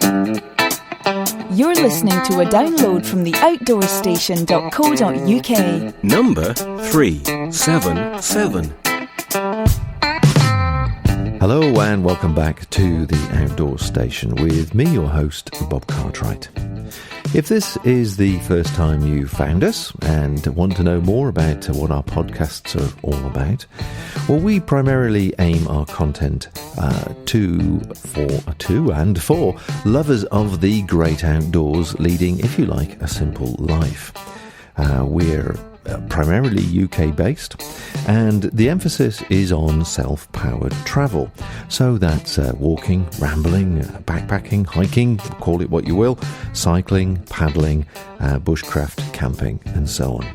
You're listening to a download from the outdoorstation.co.uk. Number 377. Hello and welcome back to the Outdoor Station with me, your host, Bob Cartwright. If this is the first time you found us and want to know more about what our podcasts are all about, well, we primarily aim our content for lovers of the great outdoors leading, if you like, a simple life. We're primarily UK based, and the emphasis is on self-powered travel. So that's walking, rambling, backpacking, hiking, call it what you will, cycling, paddling, bushcraft, camping, and so on.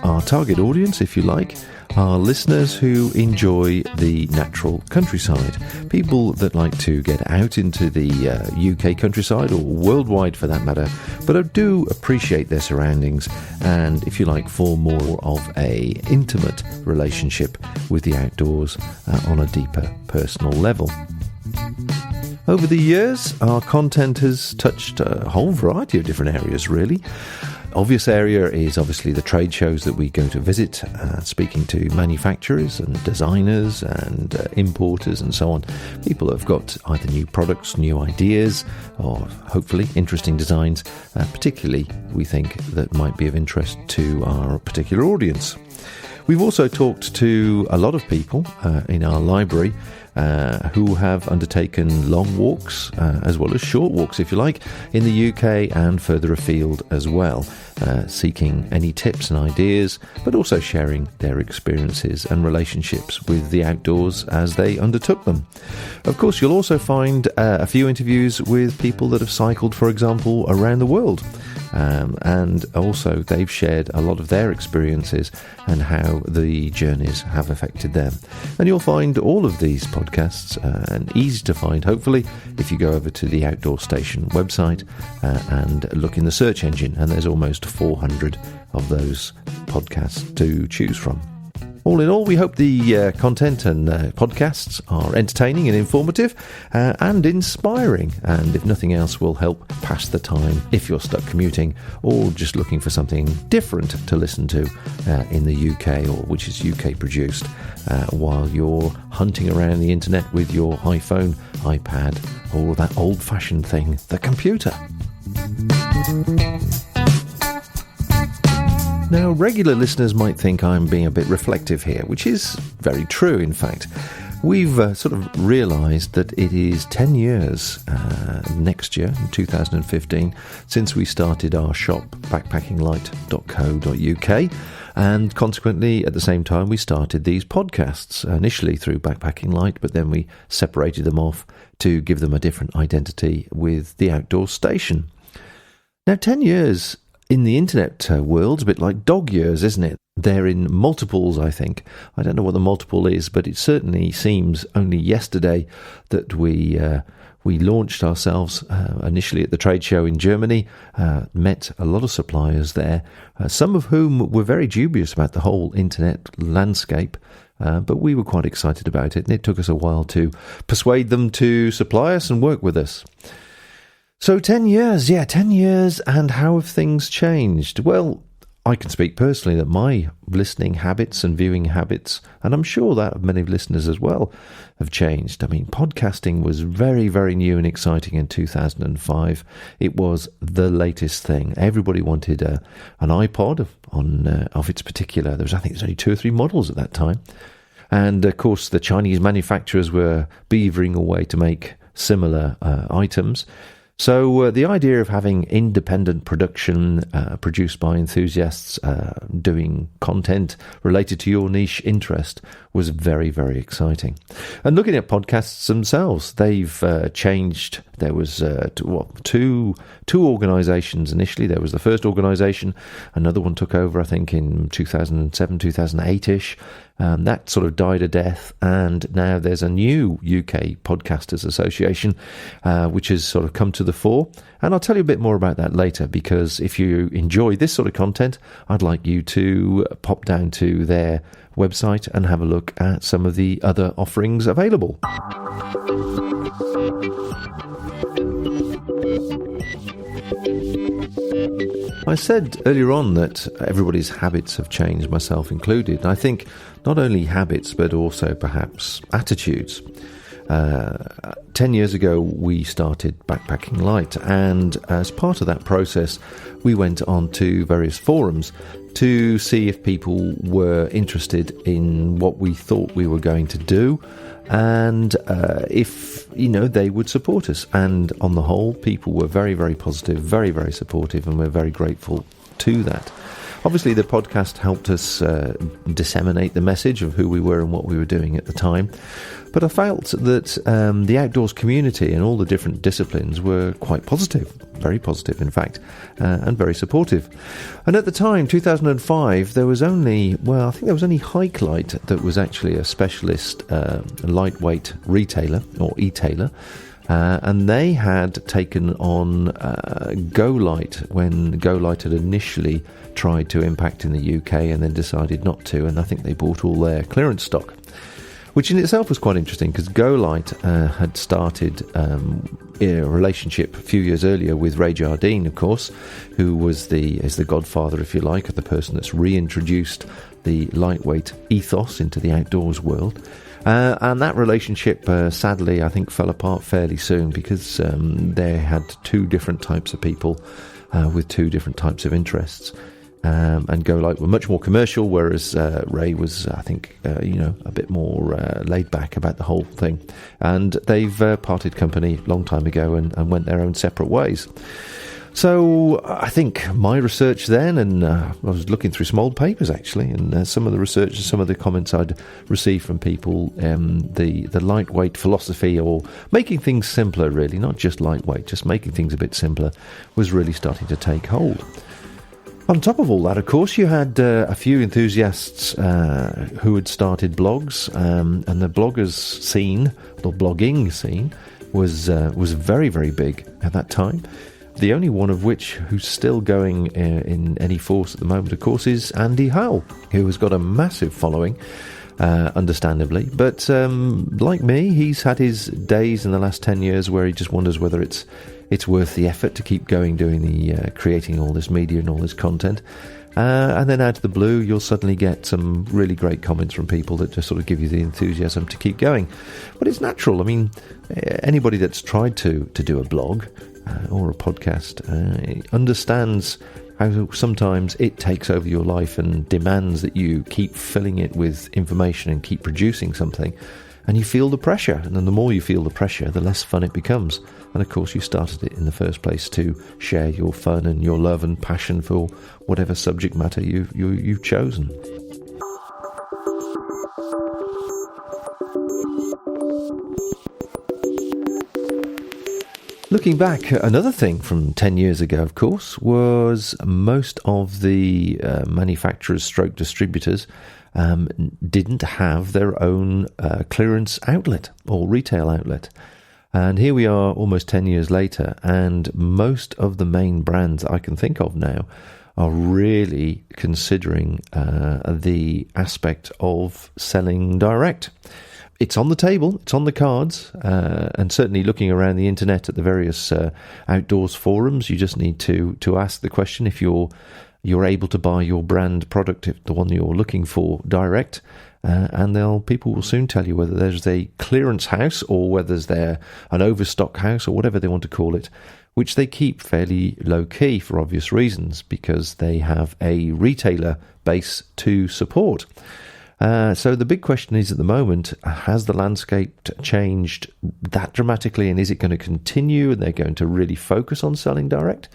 Our target audience, if you like, are listeners who enjoy the natural countryside, people that like to get out into the UK countryside, or worldwide for that matter, but do appreciate their surroundings and, if you like, form more of a intimate relationship with the outdoors on a deeper personal level. Over the years, our content has touched a whole variety of different areas, really. Obvious area is obviously the trade shows that we go to visit, speaking to manufacturers and designers and importers and so on. People have got either new products, new ideas, or hopefully interesting designs, particularly we think that might be of interest to our particular audience. We've also talked to a lot of people in our library who have undertaken long walks as well as short walks, if you like, in the UK and further afield as well, seeking any tips and ideas, but also sharing their experiences and relationships with the outdoors as they undertook them. Of course, you'll also find a few interviews with people that have cycled, for example, around the world. And also they've shared a lot of their experiences and how the journeys have affected them. And you'll find all of these podcasts and easy to find, hopefully, if you go over to the Outdoor Station website and look in the search engine, and there's almost 400 of those podcasts to choose from. All in all, we hope the content and podcasts are entertaining and informative and inspiring, and if nothing else, will help pass the time if you're stuck commuting or just looking for something different to listen to in the UK, or which is UK produced, while you're hunting around the internet with your iPhone, iPad, or that old-fashioned thing, the computer. Now, regular listeners might think I'm being a bit reflective here, which is very true, in fact. We've sort of realised that it is 10 years next year, in 2015, since we started our shop, backpackinglight.co.uk, and consequently, at the same time, we started these podcasts, initially through Backpacking Light, but then we separated them off to give them a different identity with the Outdoor Station. Now, 10 years in the internet world, a bit like dog years, isn't it? They're in multiples, I think. I don't know what the multiple is, but it certainly seems only yesterday that we launched ourselves initially at the trade show in Germany, met a lot of suppliers there, some of whom were very dubious about the whole internet landscape, but we were quite excited about it, and it took us a while to persuade them to supply us and work with us. So 10 years, 10 years, and how have things changed? Well, I can speak personally that my listening habits and viewing habits, and I'm sure that of many listeners as well, have changed. I mean, podcasting was very, very new and exciting in 2005. It was the latest thing. Everybody wanted an iPod of its particular. I think there's only 2 or 3 models at that time. And, of course, the Chinese manufacturers were beavering away to make similar items. So the idea of having independent production produced by enthusiasts doing content related to your niche interest was very, very exciting. And looking at podcasts themselves, they've changed. There was two organisations initially. There was the first organisation. Another one took over, I think, in 2007, 2008-ish. That sort of died a death, and now there's a new UK Podcasters Association, which has sort of come to the fore. And I'll tell you a bit more about that later, because if you enjoy this sort of content, I'd like you to pop down to their website and have a look at some of the other offerings available. I said earlier on that everybody's habits have changed, myself included. I think not only habits, but also perhaps attitudes. 10 years ago, we started Backpacking Light, and as part of that process, we went on to various forums to see if people were interested in what we thought we were going to do, and if, they would support us. And on the whole, people were very, very positive, very, very supportive, and we're very grateful to that. Obviously, the podcast helped us disseminate the message of who we were and what we were doing at the time. But I felt that the outdoors community and all the different disciplines were quite positive, very positive, in fact, and very supportive. And at the time, 2005, there was only Hike Light that was actually a specialist lightweight retailer or e-tailer. And they had taken on Go Light when Go Light had initially tried to impact in the UK and then decided not to, and I think they bought all their clearance stock, which in itself was quite interesting because Go Light had started a relationship a few years earlier with Ray Jardine, of course, who is the godfather, if you like, of the person that's reintroduced the lightweight ethos into the outdoors world. And that relationship, sadly, I think fell apart fairly soon because they had two different types of people with two different types of interests. And Go Light were much more commercial, whereas Ray was, I think, a bit more laid back about the whole thing. And they've parted company a long time ago and went their own separate ways. So I think my research then, and I was looking through some old papers actually, and some of the research and some of the comments I'd received from people, the lightweight philosophy, or making things simpler really, not just lightweight, just making things a bit simpler, was really starting to take hold. On top of all that, of course, you had a few enthusiasts who had started blogs, and the bloggers scene, the blogging scene, was very, very big at that time. The only one of which who's still going in any force at the moment, of course, is Andy Howell, who has got a massive following, understandably. But like me, he's had his days in the last 10 years where he just wonders whether it's worth the effort to keep going doing the creating all this media and all this content. And then out of the blue, you'll suddenly get some really great comments from people that just sort of give you the enthusiasm to keep going. But it's natural. I mean, anybody that's tried to do a blog or a podcast understands how sometimes it takes over your life and demands that you keep filling it with information and keep producing something. And you feel the pressure, and then the more you feel the pressure, the less fun it becomes. And of course, you started it in the first place to share your fun and your love and passion for whatever subject matter you've chosen. Looking back, another thing from 10 years ago, of course, was most of the manufacturers stroke distributors didn't have their own clearance outlet or retail outlet. And here we are almost 10 years later, and most of the main brands I can think of now are really considering the aspect of selling direct. It's on the table, it's on the cards, and certainly looking around the internet at the various outdoors forums, you just need to ask the question if you're able to buy your brand product, the one you're looking for, direct, and people will soon tell you whether there's a clearance house or whether there's an overstock house or whatever they want to call it, which they keep fairly low-key for obvious reasons, because they have a retailer base to support. So the big question is at the moment, has the landscape changed that dramatically, and is it going to continue and they're going to really focus on selling direct?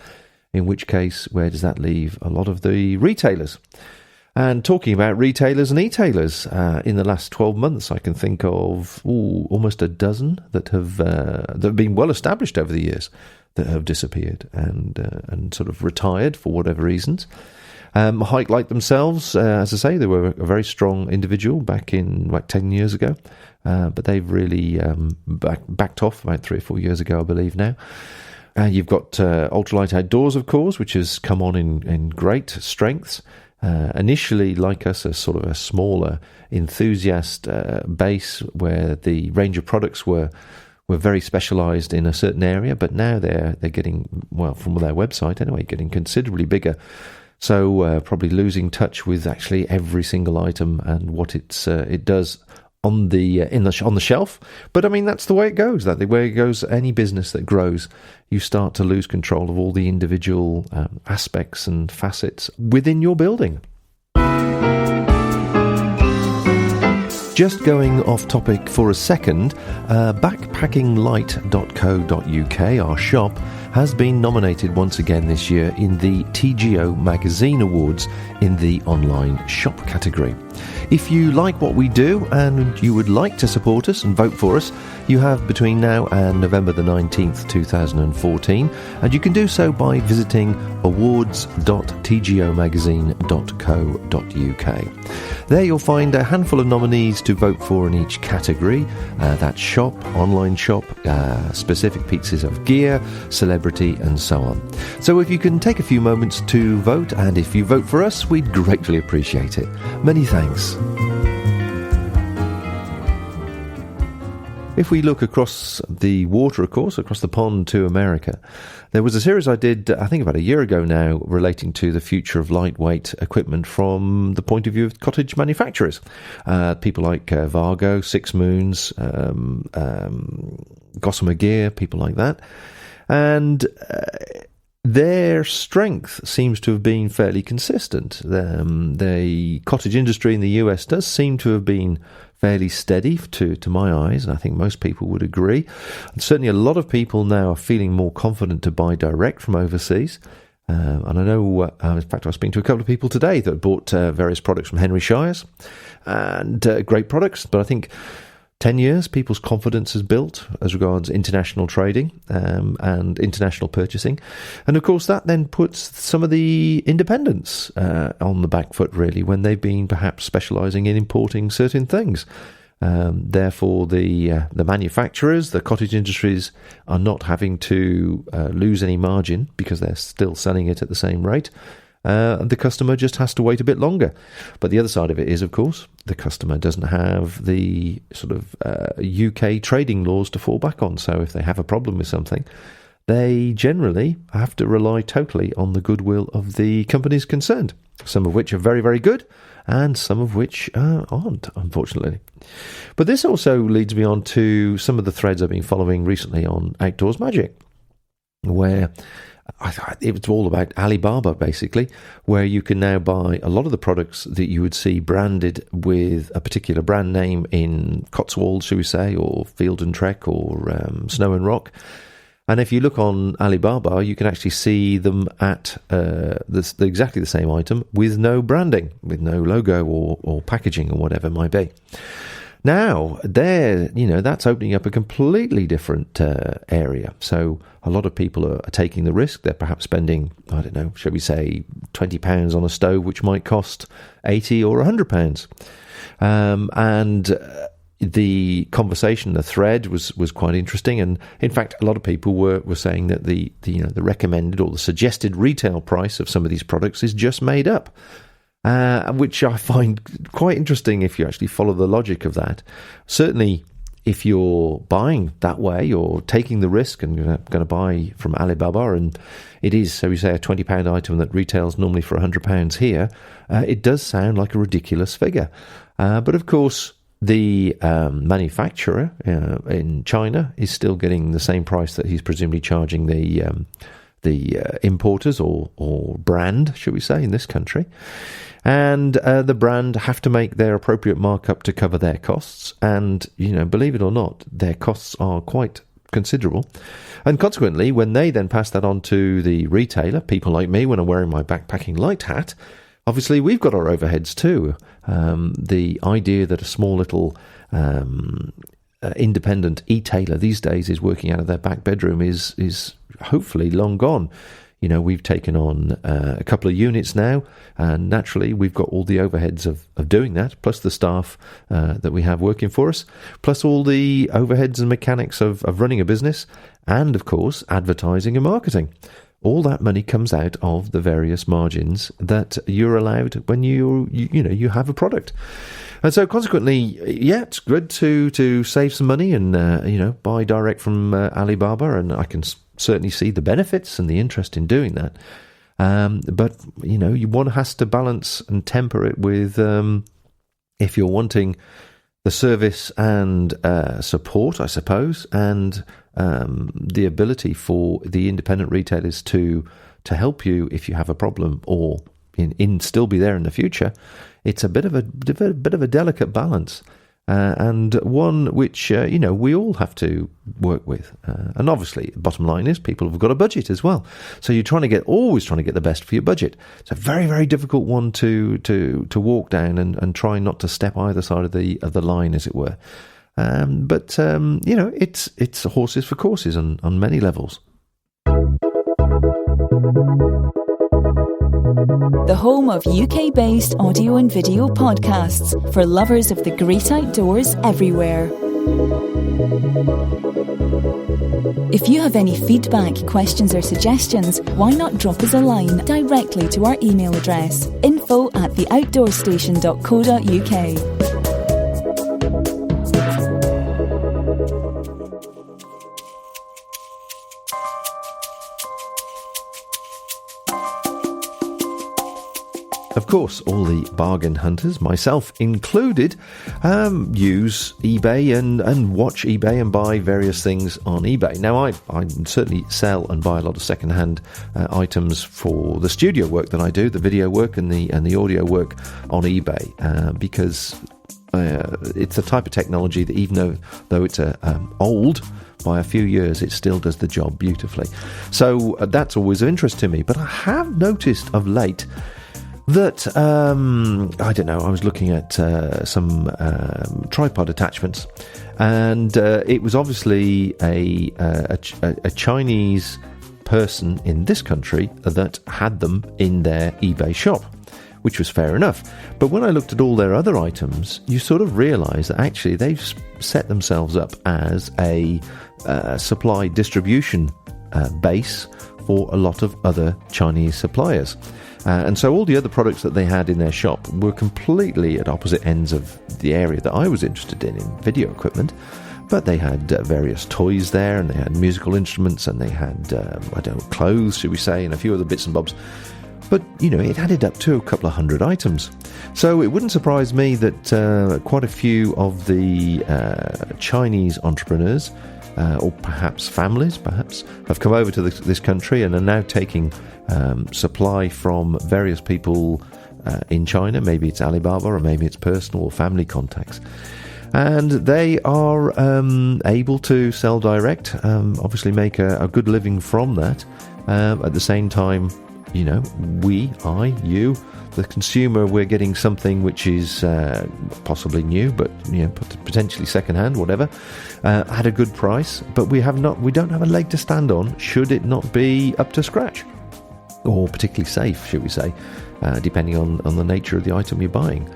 In which case, where does that leave a lot of the retailers? And talking about retailers and e-tailers, in the last 12 months, I can think of almost a dozen that have been well established over the years that have disappeared and sort of retired for whatever reasons. Hike Light themselves, as I say, they were a very strong individual back in 10 years ago, but they've really backed off about 3 or 4 years ago, I believe now. You've got Ultralight Outdoors, of course, which has come on in great strengths. Initially, like us, a sort of a smaller enthusiast base where the range of products were were very specialised in a certain area, but now they're getting, well, from their website anyway, getting considerably bigger. So probably losing touch with actually every single item and what it does on the on the shelf. But I mean, that's the way it goes. That the way it goes. Any business that grows, you start to lose control of all the individual aspects and facets within your building. Just going off topic for a second, backpackinglight.co.uk, our shop, has been nominated once again this year in the TGO Magazine Awards in the online shop category. If you like what we do and you would like to support us and vote for us, you have between now and November the 19th, 2014, and you can do so by visiting awards.tgomagazine.co.uk. There you'll find a handful of nominees to vote for in each category. That's shop, online shop, specific pieces of gear, celebrity, and so on. So if you can take a few moments to vote, and if you vote for us, we'd gratefully appreciate it. Many thanks. If we look across the water, of course, across the pond to America, there was a series I did, I think about a year ago now, relating to the future of lightweight equipment from the point of view of cottage manufacturers. People like Vargo, Six Moons, Gossamer Gear, people like that. And their strength seems to have been fairly consistent. The cottage industry in the US does seem to have been fairly steady to my eyes, and I think most people would agree. And certainly a lot of people now are feeling more confident to buy direct from overseas. And I know, in fact, I was speaking to a couple of people today that bought various products from Henry Shires, and great products, but I think 10 years, people's confidence has built as regards international trading and international purchasing. And of course, that then puts some of the independents on the back foot, really, when they've been perhaps specialising in importing certain things. Therefore, the manufacturers, the cottage industries, are not having to lose any margin because they're still selling it at the same rate. The customer just has to wait a bit longer. But the other side of it is, of course, the customer doesn't have the sort of UK trading laws to fall back on. So if they have a problem with something, they generally have to rely totally on the goodwill of the companies concerned, some of which are very, very good and some of which aren't, unfortunately. But this also leads me on to some of the threads I've been following recently on Outdoors Magic, where it's all about Alibaba, basically, where you can now buy a lot of the products that you would see branded with a particular brand name in Cotswolds, shall we say, or Field and Trek, or Snow and Rock. And if you look on Alibaba, you can actually see them at exactly the same item with no branding, with no logo or packaging or whatever it might be. Now, that's opening up a completely different area. So a lot of people are taking the risk. They're perhaps spending, I don't know, shall we say, £20 on a stove, which might cost £80 or £100. And the conversation, the thread was quite interesting. And in fact, a lot of people were saying that the recommended or the suggested retail price of some of these products is just made up. Which I find quite interesting if you actually follow the logic of that. Certainly, if you're buying that way or taking the risk and you're going to buy from Alibaba, and it is, so we say, a £20 item that retails normally for £100 here, it does sound like a ridiculous figure. But of course, the manufacturer in China is still getting the same price that he's presumably charging the importers or brand, should we say, in this country. And the brand have to make their appropriate markup to cover their costs. And, believe it or not, their costs are quite considerable. And consequently, when they then pass that on to the retailer, people like me, when I'm wearing my backpacking light hat, obviously we've got our overheads too. The idea that a small little independent e-tailer these days is working out of their back bedroom is hopefully long gone. We've taken on a couple of units now, and naturally we've got all the overheads of doing that, plus the staff that we have working for us, plus all the overheads and mechanics of running a business, and of course advertising and marketing. all that money comes out of the various margins that you're allowed when you have a product. And so consequently, yeah, it's good to save some money and, buy direct from Alibaba, and I can certainly see the benefits and the interest in doing that. But, one has to balance and temper it with, if you're wanting the service and support, I suppose, and the ability for the independent retailers to help you if you have a problem, or in still be there in the future. It's a bit of a delicate balance, and one which we all have to work with. And obviously, bottom line is people have got a budget as well, so you're always trying to get the best for your budget. It's a very, very difficult one to walk down and try not to step either side of the line, as it were. But it's horses for courses on many levels. The home of UK-based audio and video podcasts for lovers of the great outdoors everywhere. If you have any feedback, questions or suggestions, why not drop us a line directly to our email address, info@theoutdoorstation.co.uk. Of course, all the bargain hunters, myself included, use eBay and watch eBay and buy various things on eBay. Now, I certainly sell and buy a lot of second-hand items for the studio work that I do, the video work and the audio work on eBay, because it's the type of technology that even though it's old by a few years, it still does the job beautifully. So that's always of interest to me. But I have noticed of late that, I was looking at some tripod attachments, and it was obviously a Chinese person in this country that had them in their eBay shop, which was fair enough. But when I looked at all their other items, you sort of realise that actually they've set themselves up as a supply distribution base for a lot of other Chinese suppliers. And so all the other products that they had in their shop were completely at opposite ends of the area that I was interested in video equipment. But they had various toys there, and they had musical instruments, and they had, clothes, should we say, and a few other bits and bobs. But, it added up to a couple of hundred items. So it wouldn't surprise me that quite a few of the Chinese entrepreneurs, or perhaps families, have come over to this country and are now taking supply from various people in China. Maybe it's Alibaba, or maybe it's personal or family contacts. And they are able to sell direct, obviously make a good living from that. At the same time, you, the consumer, we're getting something which is possibly new, but potentially second-hand, whatever, at a good price. But we don't have a leg to stand on should it not be up to scratch, or particularly safe, should we say, depending on the nature of the item you're buying.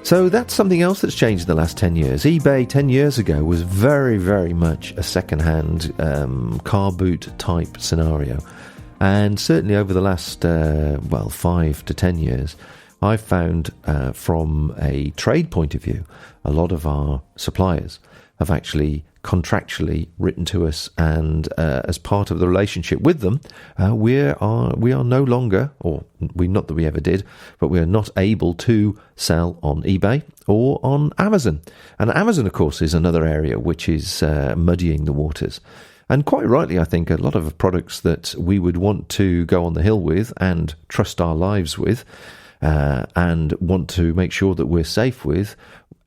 So that's something else that's changed in the last 10 years. eBay 10 years ago was very, very much a second-hand car boot type scenario. And certainly over the last, 5 to 10 years, I've found from a trade point of view, a lot of our suppliers have actually contractually written to us, and as part of the relationship with them, we are no longer, or not that we ever did, but we are not able to sell on eBay or on Amazon. And Amazon, of course, is another area which is muddying the waters. And quite rightly, I think a lot of products that we would want to go on the hill with and trust our lives with, and want to make sure that we're safe with,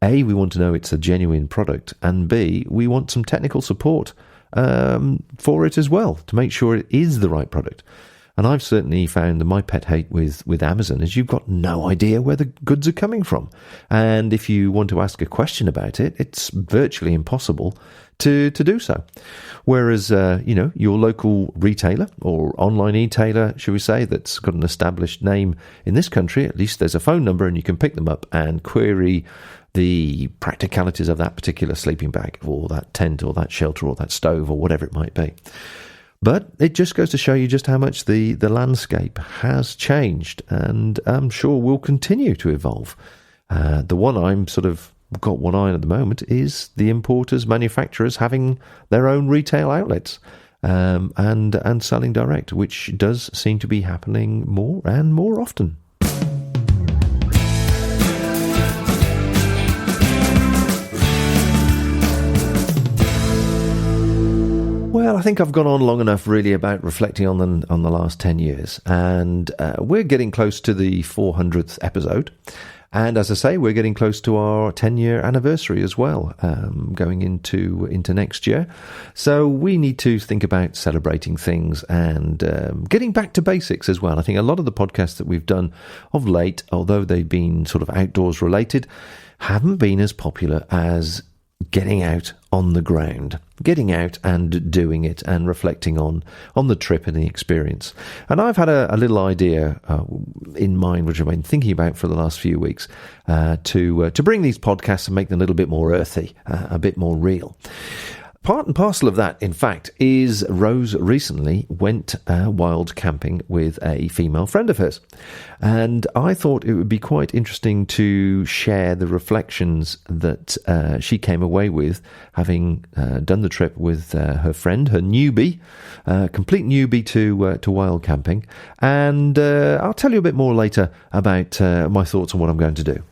A, we want to know it's a genuine product, and B, we want some technical support for it as well, to make sure it is the right product. And I've certainly found that my pet hate with Amazon is you've got no idea where the goods are coming from. And if you want to ask a question about it, it's virtually impossible to do so. Whereas, your local retailer or online e-tailer, should we say, that's got an established name in this country, at least there's a phone number and you can pick them up and query the practicalities of that particular sleeping bag or that tent or that shelter or that stove or whatever it might be. But it just goes to show you just how much the landscape has changed, and I'm sure will continue to evolve. The one I'm sort of got one eye on at the moment is the importers, manufacturers having their own retail outlets and selling direct, which does seem to be happening more and more often. Well, I think I've gone on long enough really about reflecting on the last 10 years, and we're getting close to the 400th episode. And as I say, we're getting close to our 10-year anniversary as well, going into next year. So we need to think about celebrating things and getting back to basics as well. I think a lot of the podcasts that we've done of late, although they've been sort of outdoors related, haven't been as popular as getting out on the ground, getting out and doing it and reflecting on the trip and the experience. And I've had a little idea in mind, which I've been thinking about for the last few weeks, to bring these podcasts and make them a little bit more earthy, a bit more real. Part and parcel of that, in fact, is Rose recently went wild camping with a female friend of hers. And I thought it would be quite interesting to share the reflections that she came away with, having done the trip with her friend, her newbie, complete newbie to wild camping. And I'll tell you a bit more later about my thoughts on what I'm going to do.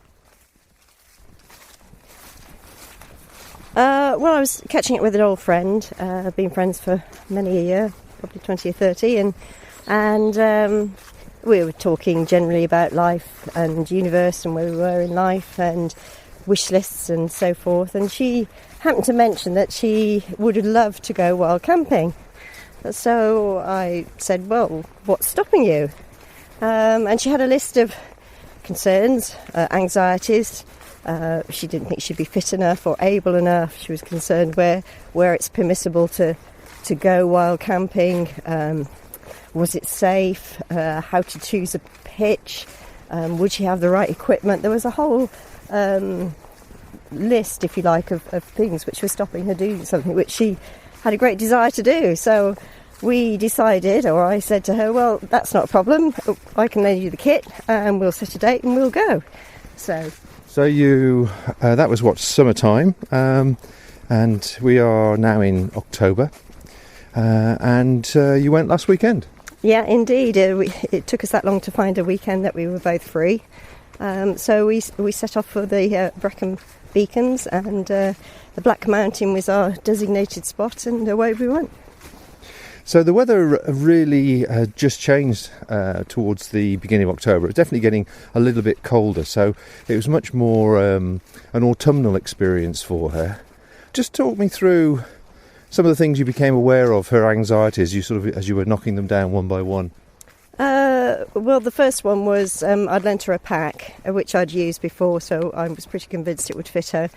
Well, I was catching up with an old friend. Been friends for many a year, probably 20 or 30, and we were talking generally about life and universe and where we were in life and wish lists and so forth. And she happened to mention that she would love to go wild camping. So I said, well, what's stopping you? And she had a list of concerns, anxieties. She didn't think she'd be fit enough or able enough. She was concerned where it's permissible to go wild camping. Was it safe? How to choose a pitch? Would she have the right equipment? There was a whole list, if you like, of things which were stopping her doing something which she had a great desire to do. So we decided, or I said to her, well, that's not a problem. I can lend you the kit and we'll set a date and we'll go. So you, that was summertime, and we are now in October, and you went last weekend. Yeah, indeed. It took us that long to find a weekend that we were both free. So we set off for the Brecon Beacons, and the Black Mountain was our designated spot, and away we went. So the weather really just changed towards the beginning of October. It was definitely getting a little bit colder, so it was much more an autumnal experience for her. Just talk me through some of the things you became aware of, her anxieties, as you were knocking them down one by one. Well, the first one was I'd lent her a pack, which I'd used before, so I was pretty convinced it would fit her.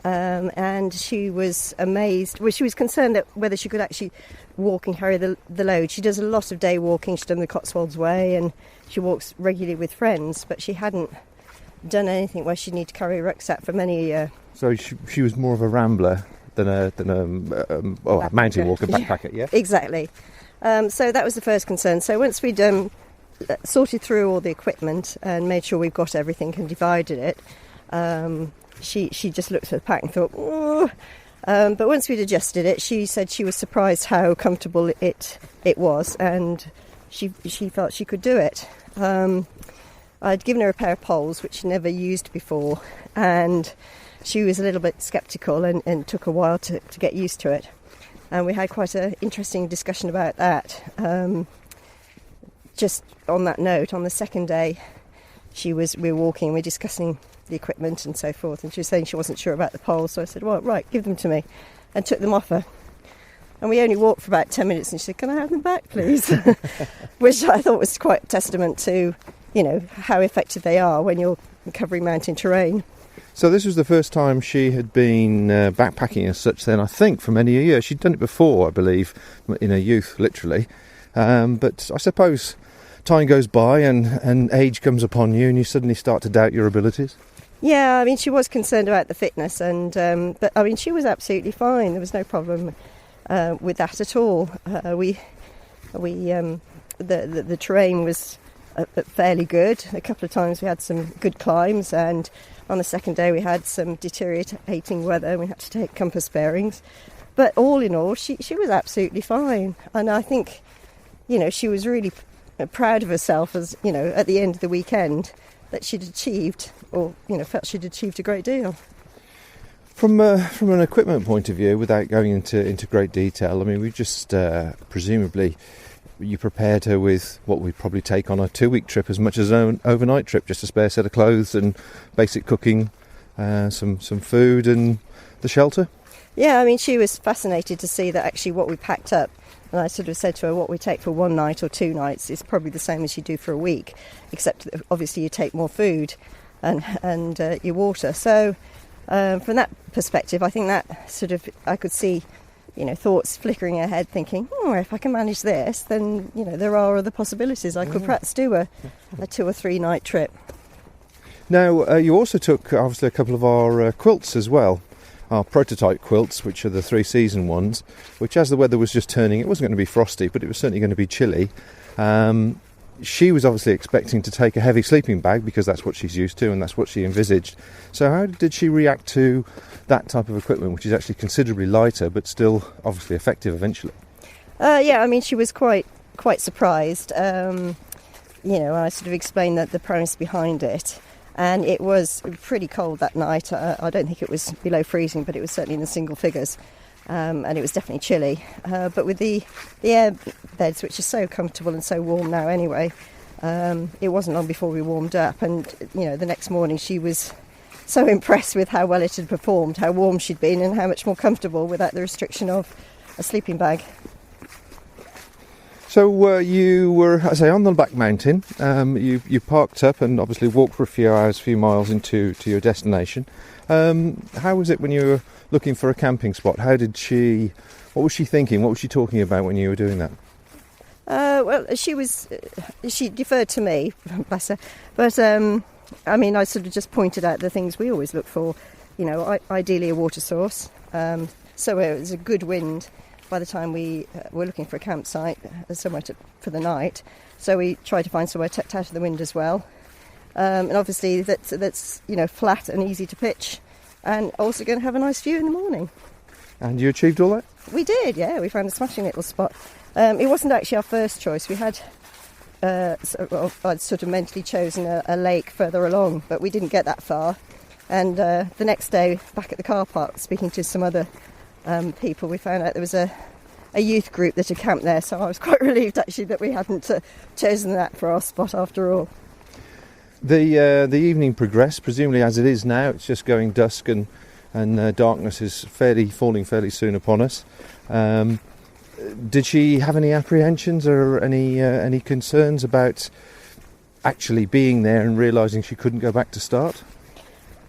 And she was amazed. Well, she was concerned that whether she could actually walk and carry the load. She does a lot of day walking. She's done the Cotswolds Way and she walks regularly with friends, but she hadn't done anything where she'd need to carry a rucksack for many a year. So she was more of a rambler than a mountain walker, backpacker, yeah? Exactly. So that was the first concern. So once we'd sorted through all the equipment and made sure we've got everything and divided it, she just looked at the pack and thought, oh. But once we'd adjusted it, she said she was surprised how comfortable it was, and she felt she could do it. I'd given her a pair of poles, which she never used before, and she was a little bit sceptical and took a while to get used to it. And we had quite an interesting discussion about that. Just on that note, on the second day, we were walking, we were discussing the equipment and so forth, and she was saying she wasn't sure about the poles, so I said, well, right, give them to me, and took them off her. And we only walked for about 10 minutes, and she said, can I have them back, please? Which I thought was quite a testament to, how effective they are when you're covering mountain terrain. So this was the first time she had been backpacking as such then, I think, for many a year. She'd done it before, I believe, in her youth, literally. But I suppose time goes by and age comes upon you and you suddenly start to doubt your abilities. Yeah, I mean, she was concerned about the fitness, but I mean, she was absolutely fine. There was no problem with that at all. We The terrain was fairly good. A couple of times we had some good climbs, and on the second day we had some deteriorating weather and we had to take compass bearings. But all in all, she was absolutely fine. And I think, she was really proud of herself as, at the end of the weekend that she'd achieved, or, felt she'd achieved a great deal. From an equipment point of view, without going into great detail, I mean, we just presumably you prepared her with what we'd probably take on a 2-week trip as much as an overnight trip, just a spare set of clothes and basic cooking, some food and the shelter. Yeah, I mean, she was fascinated to see that actually what we packed up, and I sort of said to her, what we take for 1 night or 2 nights is probably the same as you do for a week, except that obviously you take more food and your water. So from that perspective, I think that sort of, I could see, thoughts flickering in her head, thinking, if I can manage this, then, there are other possibilities. I could perhaps do a 2 or 3 night trip. Now, you also took, obviously, a couple of our quilts as well. Our prototype quilts, which are the 3-season ones, which as the weather was just turning, it wasn't going to be frosty, but it was certainly going to be chilly. She was obviously expecting to take a heavy sleeping bag because that's what she's used to and that's what she envisaged. So how did she react to that type of equipment, which is actually considerably lighter but still obviously effective eventually? Yeah, I mean, she was quite surprised. I sort of explained that the premise behind it. And it was pretty cold that night. I don't think it was below freezing, but it was certainly in the single figures. And it was definitely chilly. But with the air beds, which are so comfortable and so warm now anyway, it wasn't long before we warmed up. And, the next morning she was so impressed with how well it had performed, how warm she'd been and how much more comfortable without the restriction of a sleeping bag. So you were, as I say, on the back mountain. You parked up and obviously walked for a few miles into your destination. How was it when you were looking for a camping spot? What was she thinking? What was she talking about when you were doing that? Well, she deferred to me, bless her. But I mean, I sort of just pointed out the things we always look for. Ideally a water source. So it was a good wind. By the time we were looking for a campsite, somewhere for the night, so we tried to find somewhere tucked out of the wind as well, and obviously that's flat and easy to pitch, and also going to have a nice view in the morning. And you achieved all that? We did, yeah. We found a smashing little spot. It wasn't actually our first choice. We had I'd sort of mentally chosen a lake further along, but we didn't get that far. And the next day, back at the car park, speaking to some other people, we found out there was a youth group that had camped there, so I was quite relieved actually that we hadn't chosen that for our spot after all. The evening progressed, presumably as it is now. It's just going dusk and darkness is falling fairly soon upon us. Did she have any apprehensions or any concerns about actually being there and realising she couldn't go back to start?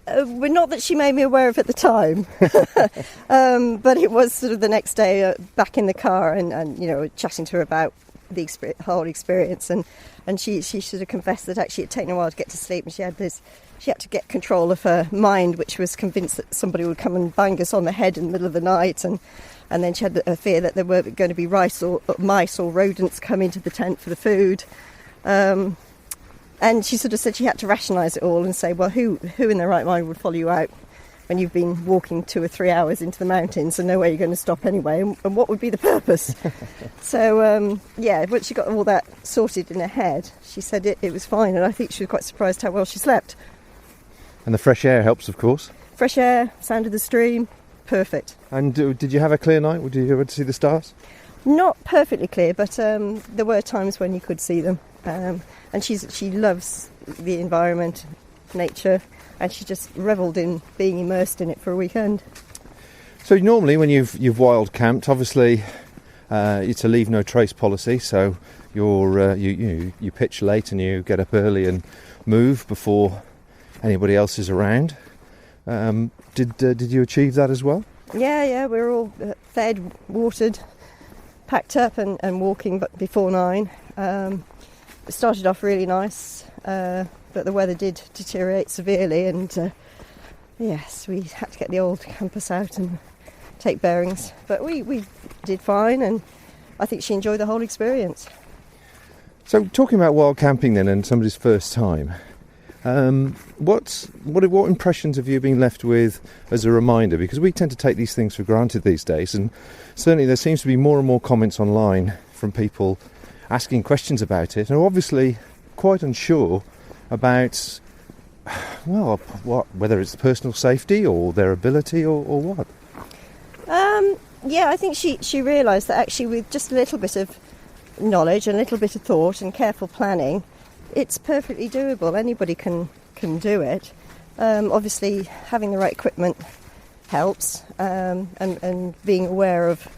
Well, not that she made me aware of at the time, but it was sort of the next day back in the car and chatting to her about the whole experience, and she sort of confessed that actually it had taken a while to get to sleep, and she had to get control of her mind, which was convinced that somebody would come and bang us on the head in the middle of the night, and then she had a fear that there were going to be mice or rodents come into the tent for the food. And she sort of said she had to rationalise it all and say, well, who in their right mind would follow you out when you've been walking 2 or 3 hours into the mountains and know where you're going to stop anyway, and what would be the purpose? So, once she got all that sorted in her head, she said it was fine, and I think she was quite surprised how well she slept. And the fresh air helps, of course. Fresh air, sound of the stream, perfect. And did you have a clear night? Did you able to see the stars? Not perfectly clear, but there were times when you could see them. And she loves the environment, nature, and she just revelled in being immersed in it for a weekend. So normally when you've wild camped, obviously it's a leave no trace policy. So you pitch late and you get up early and move before anybody else is around. Did you achieve that as well? Yeah, we were all fed, watered, packed up and walking before 9. It started off really nice, but the weather did deteriorate severely, and yes, we had to get the old compass out and take bearings. But we did fine, and I think she enjoyed the whole experience. So, talking about wild camping then, and somebody's first time, what impressions have you been left with as a reminder? Because we tend to take these things for granted these days, and certainly there seems to be more and more comments online from people asking questions about it, and are obviously quite unsure about, well, whether it's personal safety or their ability or what. Yeah, I think she realised that actually with just a little bit of knowledge and a little bit of thought and careful planning, it's perfectly doable. Anybody can do it. Obviously, having the right equipment helps, and being aware of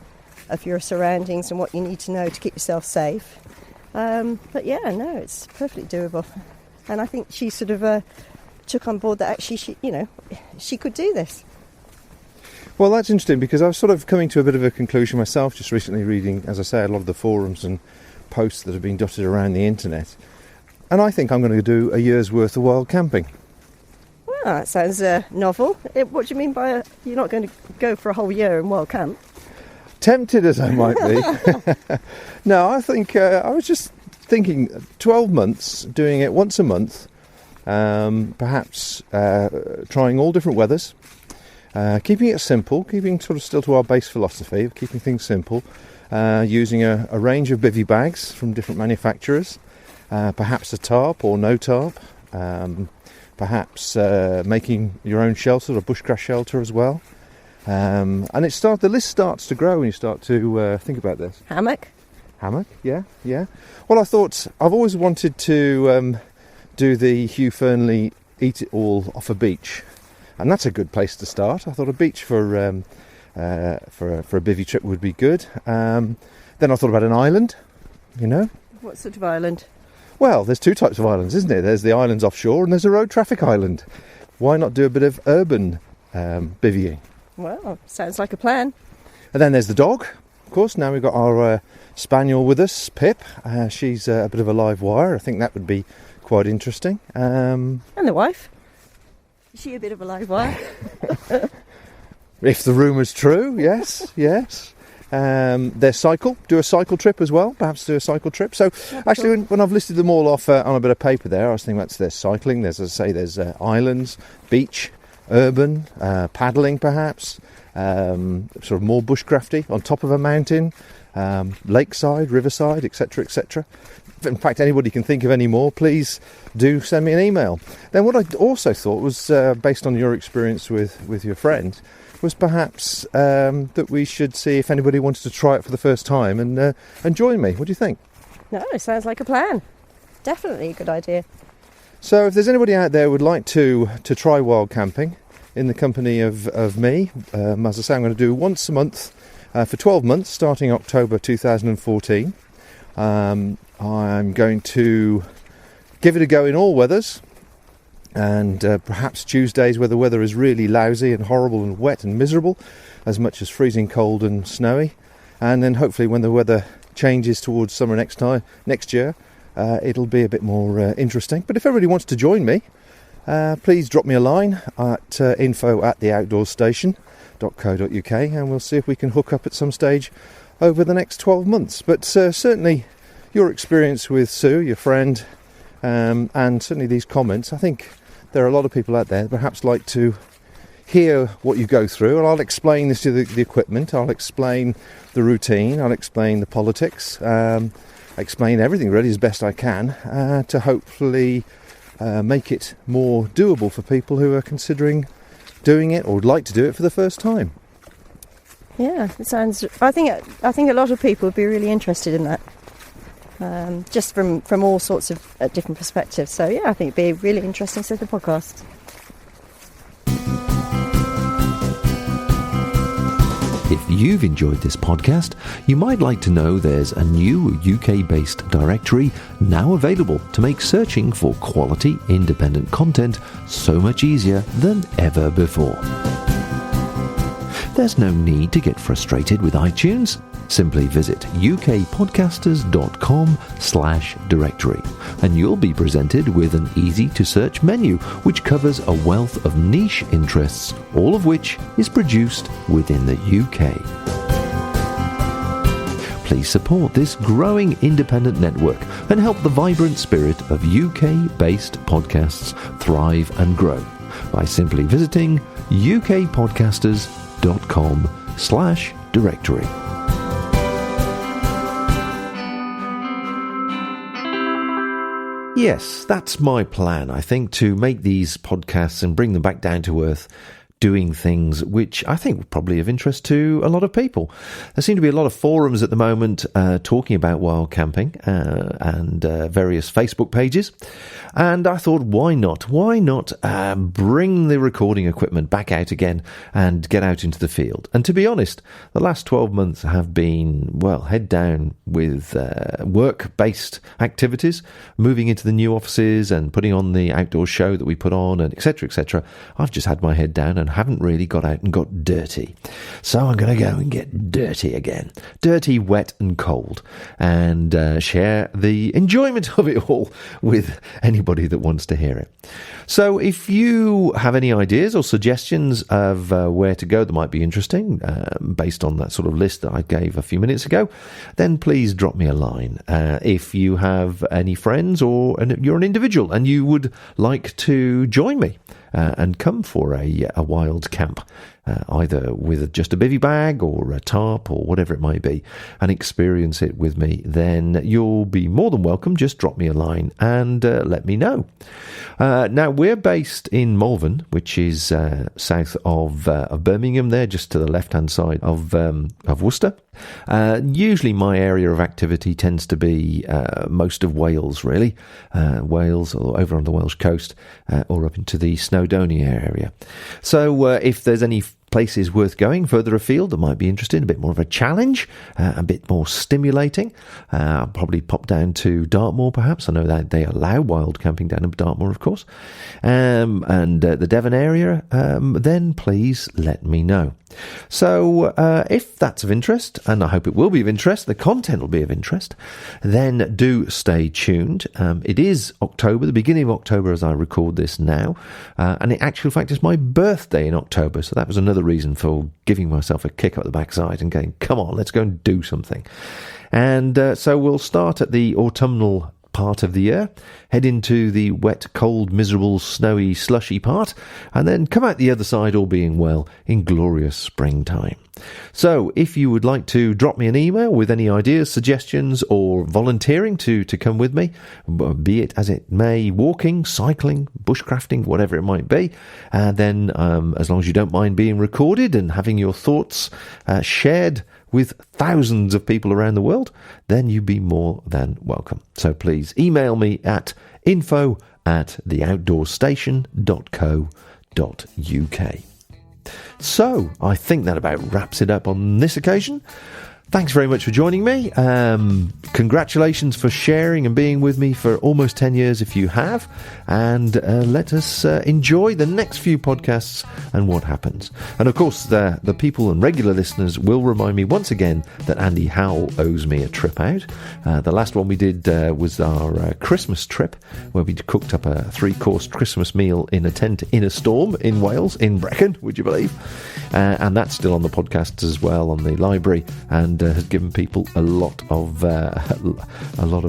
your surroundings and what you need to know to keep yourself safe. But yeah, no, it's perfectly doable. And I think she sort of took on board that actually she could do this. Well, that's interesting, because I was sort of coming to a bit of a conclusion myself just recently, reading, as I say, a lot of the forums and posts that have been dotted around the internet. And I think I'm going to do a year's worth of wild camping. Well, that sounds novel. What do you mean by you're not going to go for a whole year in wild camp? Tempted as I might be. No, I think I was just thinking 12 months, doing it once a month, perhaps trying all different weathers. Keeping it simple, keeping sort of still to our base philosophy of keeping things simple, using a range of bivy bags from different manufacturers, perhaps a tarp or no tarp, perhaps making your own shelter, a bushcraft shelter as well. And the list starts to grow when you start to think about this. Hammock, yeah. Well, I thought I've always wanted to do the Hugh Fernley Eat It All off a beach. And that's a good place to start. I thought a beach for a bivvy trip would be good. Then I thought about an island, What sort of island? Well, there's two types of islands, isn't it? There's the islands offshore and there's a road traffic island. Why not do a bit of urban bivvying? Well, sounds like a plan. And then there's the dog. Of course, now we've got our spaniel with us, Pip. She's a bit of a live wire. I think that would be quite interesting. And the wife? Is she a bit of a live wire? If the rumour's true, yes. There's cycle. Do a cycle trip as well. Perhaps do a cycle trip. So actually, when I've listed them all off on a bit of paper there, I was thinking there's cycling. There's, as I say, there's islands, beach, urban, paddling perhaps, sort of more bushcrafty on top of a mountain, lakeside, riverside, etc., etc. In fact, anybody can think of any more, please do send me an email. Then what I also thought was, based on your experience with your friend, was perhaps that we should see if anybody wanted to try it for the first time and join me. What do you think? No, it sounds like a plan. Definitely a good idea. So if there's anybody out there who would like to try wild camping in the company of me, as I say, I'm going to do once a month for 12 months, starting October 2014. I'm going to give it a go in all weathers, and perhaps Tuesdays where the weather is really lousy and horrible and wet and miserable, as much as freezing cold and snowy. And then hopefully when the weather changes towards summer next year, it'll be a bit more interesting. But if everybody wants to join me, please drop me a line at info@theoutdoorstation.co.uk, and we'll see if we can hook up at some stage over the next 12 months. But certainly your experience with Sue, your friend, and certainly these comments, I think there are a lot of people out there that perhaps like to hear what you go through, and I'll explain this to the equipment, I'll explain the routine, I'll explain the politics, explain everything really as best I can to hopefully make it more doable for people who are considering doing it or would like to do it for the first time. Yeah, it sounds. I think a lot of people would be really interested in that, just from all sorts of different perspectives. So yeah, I think it'd be a really interesting set of podcasts. If you've enjoyed this podcast, you might like to know there's a new UK-based directory now available to make searching for quality independent content so much easier than ever before. There's no need to get frustrated with iTunes. Simply visit ukpodcasters.com/directory and you'll be presented with an easy-to-search menu which covers a wealth of niche interests, all of which is produced within the UK. please support this growing independent network and help the vibrant spirit of UK-based podcasts thrive and grow by simply visiting ukpodcasters.com/directory. Yes, that's my plan, I think, to make these podcasts and bring them back down to earth, doing things which I think would probably of interest to a lot of people. There seem to be a lot of forums at the moment talking about wild camping and various Facebook pages. And I thought, why not bring the recording equipment back out again and get out into the field? And to be honest, the last 12 months have been, well, head down with work-based activities, moving into the new offices and putting on the outdoor show that we put on, and etc., etc. I've just had my head down and haven't really got out and got dirty. So I'm going to go and get dirty again. Dirty, wet and cold. And share the enjoyment of it all with anybody that wants to hear it. So if you have any ideas or suggestions of where to go that might be interesting, based on that sort of list that I gave a few minutes ago, then please drop me a line. If you have any friends or you're an individual and you would like to join me and come for a wild camp, either with just a bivy bag or a tarp or whatever it might be, and experience it with me, then you'll be more than welcome. Just drop me a line and let me know. Now, we're based in Malvern, which is south of Birmingham there, just to the left-hand side of Worcester. Usually my area of activity tends to be most of Wales, really. Wales, or over on the Welsh coast, or up into the Snowdonia area. So if there's any places worth going further afield that might be interesting, a bit more of a challenge, a bit more stimulating, I'll probably pop down to Dartmoor perhaps. I know that they allow wild camping down in Dartmoor, of course, and the Devon area, then please let me know. So if that's of interest, and I hope it will be of interest, the content will be of interest, then do stay tuned. It is October, the beginning of October as I record this now, and in actual fact it's my birthday in October, so that was another reason for giving myself a kick up the backside and going, come on, let's go and do something. And so we'll start at the autumnal part of the year, head into the wet, cold, miserable, snowy, slushy part, and then come out the other side, all being well, in glorious springtime. So if you would like to drop me an email with any ideas, suggestions, or volunteering to come with me, be it as it may, walking, cycling, bushcrafting, whatever it might be, then as long as you don't mind being recorded and having your thoughts shared with thousands of people around the world, then you'd be more than welcome. So please email me at info@theoutdoorstation.co.uk. So I think that about wraps it up on this occasion. Thanks very much for joining me. Congratulations for sharing and being with me for almost 10 years if you have. And let us enjoy the next few podcasts and what happens. And of course, the people and regular listeners will remind me once again that Andy Howell owes me a trip out. The last one we did was our Christmas trip, where we cooked up a 3-course Christmas meal in a tent in a storm in Wales, in Brecon, would you believe? And that's still on the podcast as well, on the library, and has given people a lot of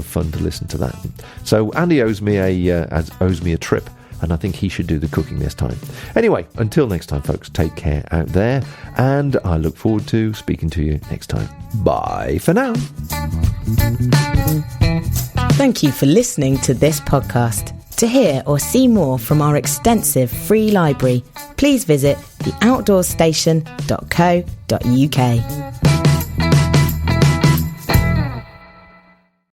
fun to listen to that. So Andy owes me a trip, and I think he should do the cooking this time. Anyway, until next time, folks, take care out there, and I look forward to speaking to you next time. Bye for now. Thank you for listening to this podcast. To hear or see more from our extensive free library, please visit theoutdoorstation.co.uk.